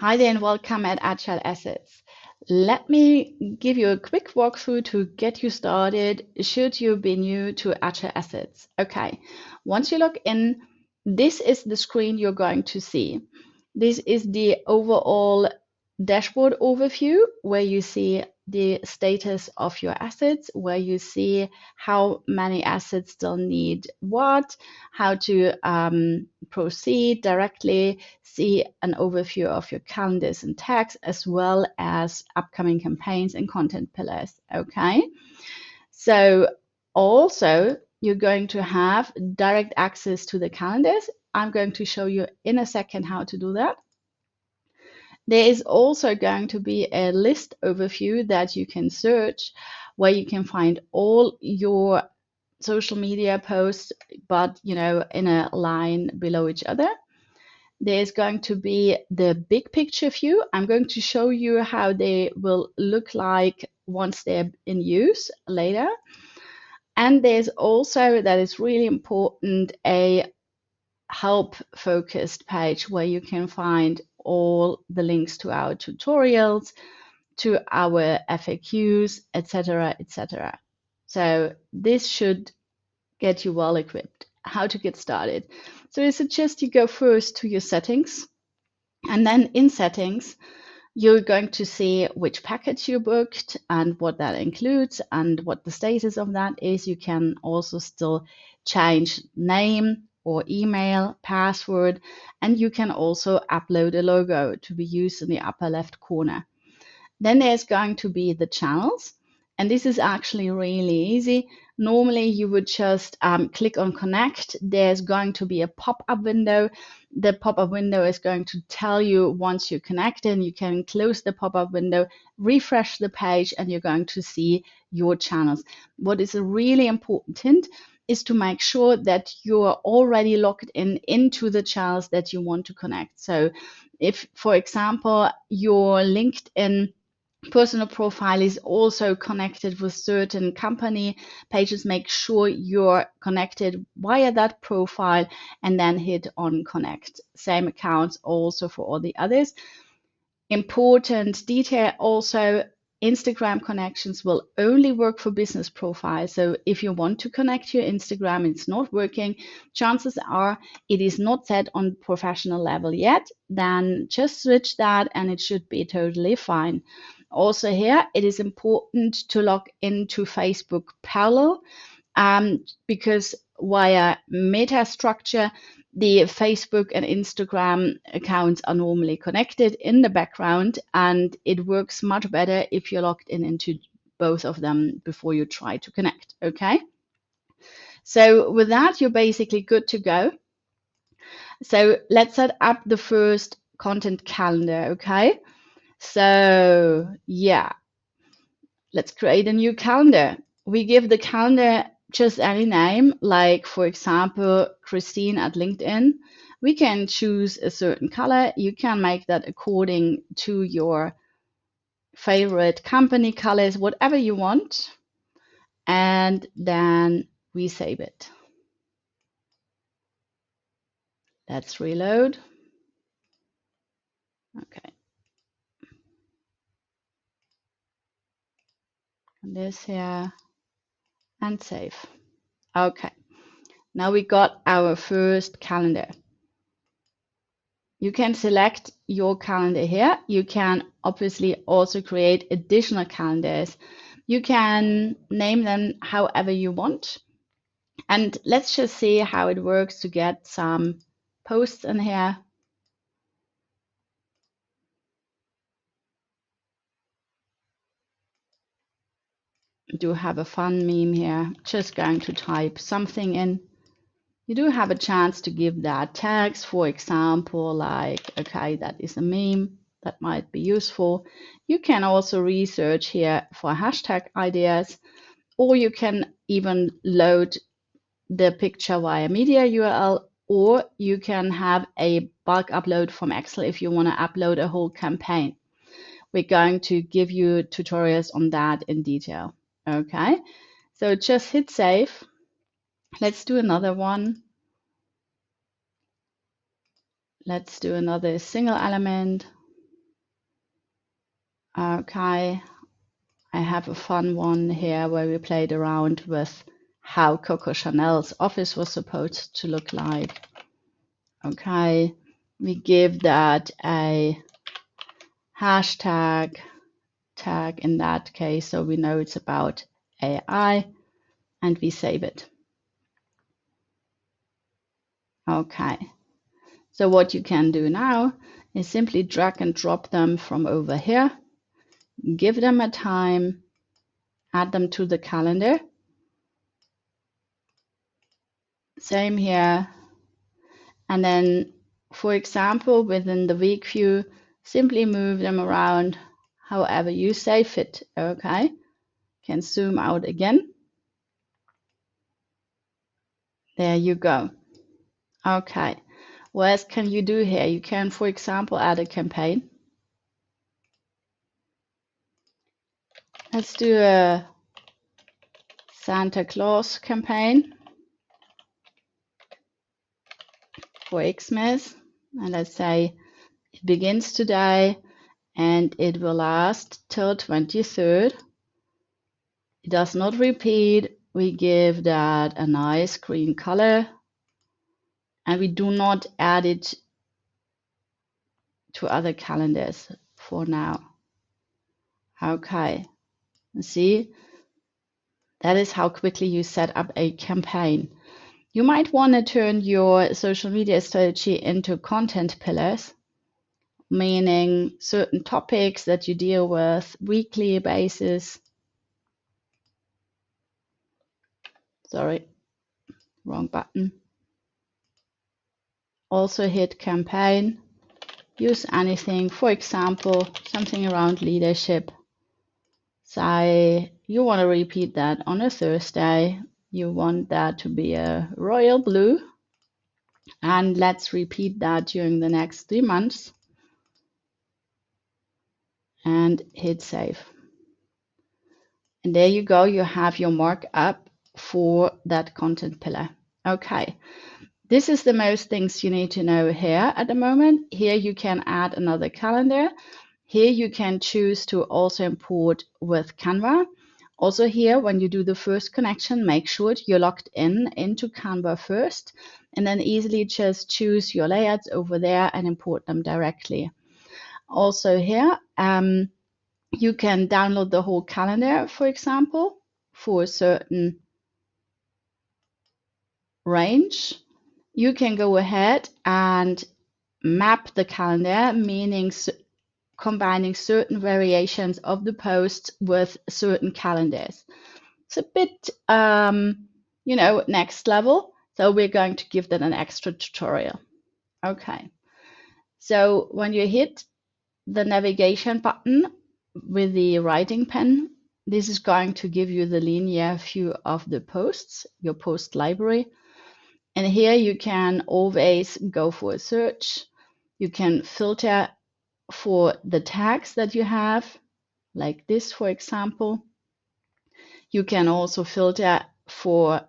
Hi there and welcome at Agile Assets. Let me give you a quick walkthrough to get you started should you be new to Agile Assets. Okay, once you log in, this is the screen you're going to see. This is the overall dashboard overview where you see the status of your assets, where you see how many assets still need what, how to proceed directly, see an overview of your calendars and tags, as well as upcoming campaigns and content pillars. Okay, so also you're going to have direct access to the calendars. I'm going to show you in a second how to do that. There is also going to be a list overview that you can search where you can find all your social media posts, but in a line below each other. There's going to be the big picture view. I'm going to show you how they will look like once they're in use later. And there's also, that is really important, a help focused page where you can find all the links to our tutorials, to our FAQs, etc., etc. So this should get you well equipped. How to get started. So I suggest you go first to your settings, and then in settings, you're going to see which package you booked and what that includes and what the status of that is. You can also still change name or email, password, and you can also upload a logo to be used in the upper left corner. Then there's going to be the channels, and this is actually really easy. Normally, you would just click on connect. There's going to be a pop-up window. The pop-up window is going to tell you once you're connected. You can close the pop-up window, refresh the page, and you're going to see your channels. What is a really important hint is to make sure that you're already logged into the channels that you want to connect. So if, for example, your LinkedIn personal profile is also connected with certain company pages, make sure you're connected via that profile and then hit on connect. Same accounts also for all the others. Important detail also, Instagram connections will only work for business profiles. So if you want to connect your Instagram, it's not working, chances are it is not set on professional level yet, then just switch that and it should be totally fine. Also here, it is important to log into Facebook parallel because via meta structure, the Facebook and Instagram accounts are normally connected in the background, and it works much better if you're logged into both of them before you try to connect. Okay. So with that, you're basically good to go. So let's set up the first content calendar. Okay. So yeah, let's create a new calendar. We give the calendar just any name, like for example, Christine at LinkedIn. We can choose a certain color. You can make that according to your favorite company colors, whatever you want. And then we save it. Let's reload. Okay. And this here and save. Okay. Now we got our first calendar. You can select your calendar here. You can obviously also create additional calendars. You can name them however you want. And let's just see how it works to get some posts in here. Do have a fun meme here. Just going to type something in. You do have a chance to give that tags, for example, like, okay, that is a meme. That might be useful. You can also research here for hashtag ideas, or you can even load the picture via media URL, or you can have a bulk upload from Excel if you want to upload a whole campaign. We're going to give you tutorials on that in detail. Okay, so just hit save. Let's do another one. Let's do another single element. Okay, I have a fun one here where we played around with how Coco Chanel's office was supposed to look like. Okay, we give that a hashtag tag in that case, so we know it's about AI, and we save it. Okay, so what you can do now is simply drag and drop them from over here, give them a time, add them to the calendar. Same here. And then, for example, within the week view, simply move them around however you say fit. Okay, can zoom out again. There you go. Okay, what else can you do here? You can, for example, add a campaign. Let's do a Santa Claus campaign for Xmas. And let's say it begins today and it will last till 23rd. It does not repeat. We give that a nice green color and we do not add it to other calendars for now. Okay, see, that is how quickly you set up a campaign. You might want to turn your social media strategy into content pillars, meaning certain topics that you deal with weekly basis. Sorry, wrong button. Also hit campaign. Use anything, for example, something around leadership. Say you want to repeat that on a Thursday. You want that to be a royal blue. And let's repeat that during the next 3 months. And hit save. And there you go. You have your markup for that content pillar. Okay. This is the most things you need to know here at the moment. Here you can add another calendar. Here you can choose to also import with Canva. Also here, when you do the first connection, make sure you're logged into Canva first, and then easily just choose your layouts over there and import them directly. Also here, you can download the whole calendar, for example, for a certain range. You can go ahead and map the calendar, meaning combining certain variations of the posts with certain calendars. It's a bit, next level. So we're going to give that an extra tutorial. Okay. So when you hit the navigation button with the writing pen, this is going to give you the linear view of the posts, your post library. And here you can always go for a search. You can filter for the tags that you have, like this, for example. You can also filter for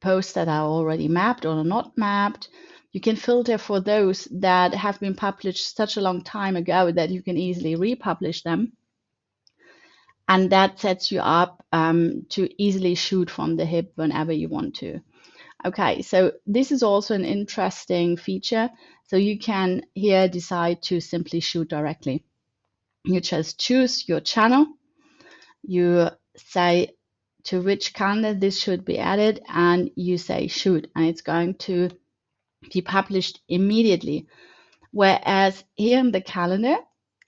posts that are already mapped or not mapped. You can filter for those that have been published such a long time ago that you can easily republish them. And that sets you up to easily shoot from the hip whenever you want to. Okay, so this is also an interesting feature. So you can here decide to simply shoot directly. You just choose your channel. You say to which calendar this should be added, and you say shoot, and it's going to be published immediately. Whereas here in the calendar,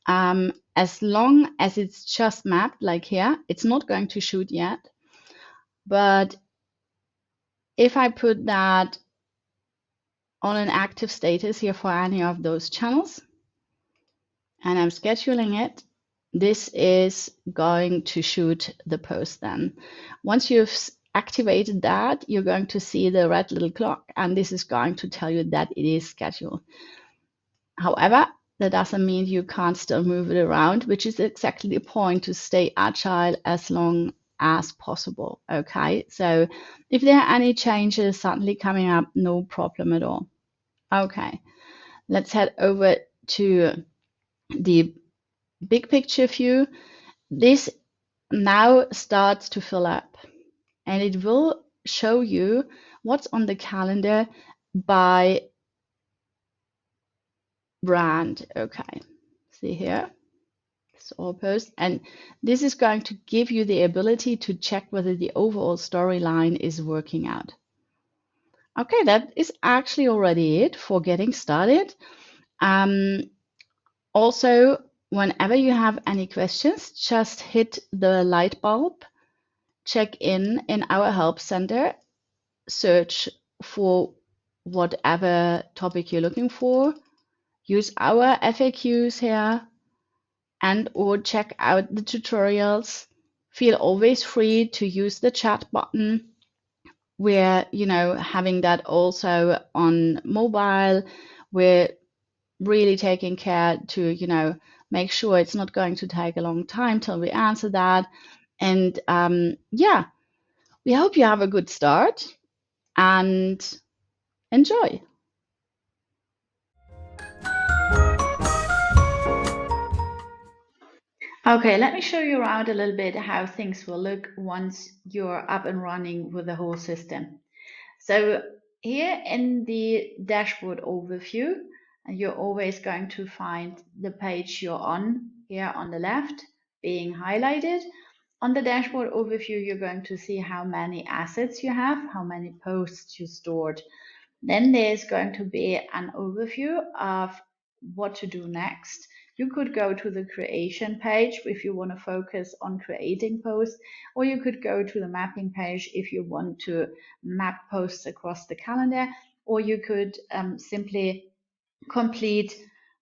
as long as it's just mapped like here, it's not going to shoot yet. But if I put that on an active status here for any of those channels, and I'm scheduling it, this is going to shoot the post then. Once you've activated that, you're going to see the red little clock, and this is going to tell you that it is scheduled. However, that doesn't mean you can't still move it around, which is exactly the point, to stay agile as long as possible. Okay, so if there are any changes suddenly coming up, no problem at all. Okay, let's head over to the big picture view, this now starts to fill up, and it will show you what's on the calendar by brand. Okay, see here, it's all posts, and this is going to give you the ability to check whether the overall storyline is working out. Okay, that is actually already it for getting started. Also, whenever you have any questions, just hit the light bulb, check in our help center, search for whatever topic you're looking for, use our FAQs here, and or check out the tutorials. Feel always free to use the chat button. We're, having that also on mobile. We're really taking care to, make sure it's not going to take a long time till we answer that. And yeah, we hope you have a good start and enjoy. Okay, let me show you around a little bit how things will look once you're up and running with the whole system. So here in the dashboard overview, you're always going to find the page you're on here on the left being highlighted. On the dashboard overview, you're going to see how many assets you have, how many posts you stored. Then there's going to be an overview of what to do next. You could go to the creation page if you want to focus on creating posts, or you could go to the mapping page if you want to map posts across the calendar, or you could simply complete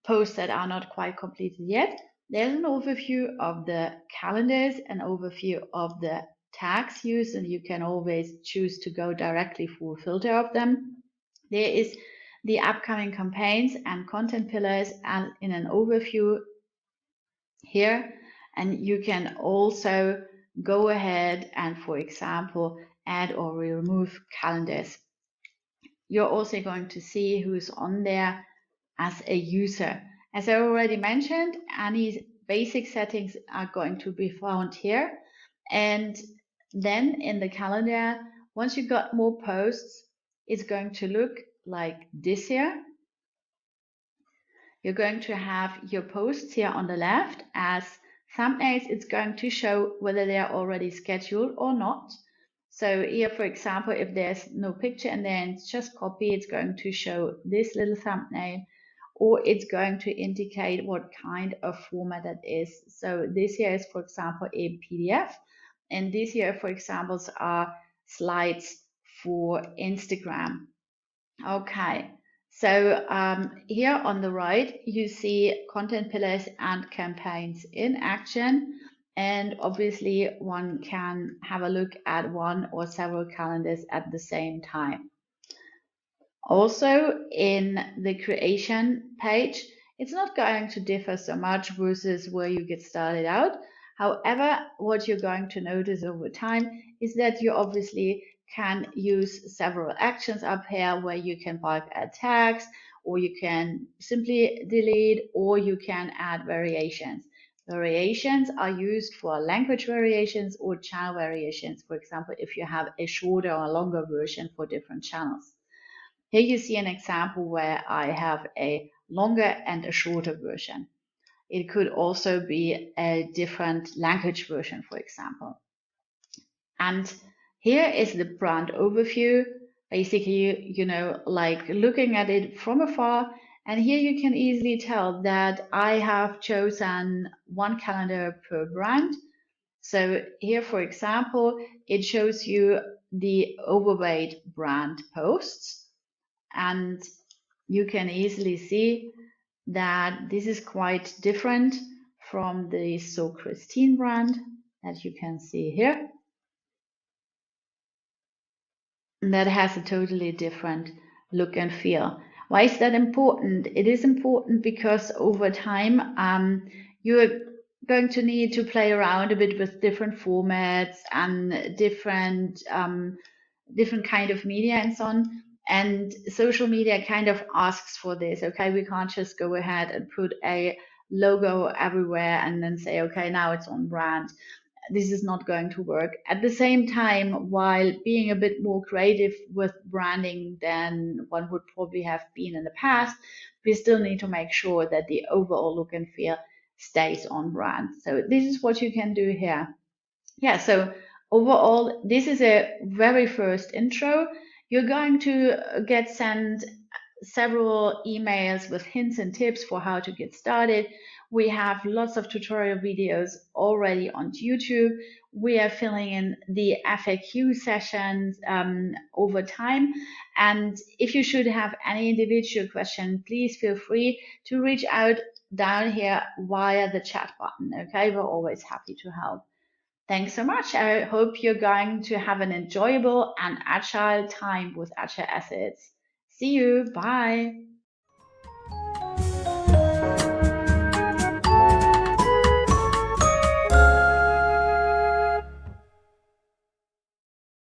posts that are not quite completed yet. There's an overview of the calendars, an overview of the tags used, and you can always choose to go directly for a filter of them. There is the upcoming campaigns and content pillars and in an overview here. And you can also go ahead and, for example, add or remove calendars. You're also going to see who's on there as a user. As I already mentioned, any basic settings are going to be found here. And then in the calendar, once you got more posts, it's going to look like this here. You're going to have your posts here on the left as thumbnails. It's going to show whether they are already scheduled or not. So here, for example, if there's no picture and then it's just copy, it's going to show this little thumbnail, or it's going to indicate what kind of format that is. So this here is, for example, a PDF, and this here, for example, are slides for Instagram. Okay, so here on the right, you see content pillars and campaigns in action. And obviously, one can have a look at one or several calendars at the same time. Also, in the creation page, it's not going to differ so much versus where you get started out. However, what you're going to notice over time is that you obviously can use several actions up here where you can bulk add tags, or you can simply delete, or you can add variations. Variations are used for language variations or channel variations. For example, if you have a shorter or longer version for different channels. Here you see an example where I have a longer and a shorter version. It could also be a different language version, for example. And here is the brand overview. Basically, like looking at it from afar. And here you can easily tell that I have chosen one calendar per brand. So here, for example, it shows you the overweight brand posts. And you can easily see that this is quite different from the So Christine brand that you can see here. And that has a totally different look and feel. Why is that important? It is important because over time, you're going to need to play around a bit with different formats and different kind of media and so on. And social media kind of asks for this. Okay, we can't just go ahead and put a logo everywhere and then say, okay, now it's on brand. This is not going to work. At the same time, while being a bit more creative with branding than one would probably have been in the past, we still need to make sure that the overall look and feel stays on brand. So this is what you can do here. Yeah, so overall, this is a very first intro. You're going to get sent several emails with hints and tips for how to get started. We have lots of tutorial videos already on YouTube. We are filling in the FAQ sessions over time. And if you should have any individual question, please feel free to reach out down here via the chat button. Okay, we're always happy to help. Thanks so much. I hope you're going to have an enjoyable and agile time with Agile Assets. See you. Bye.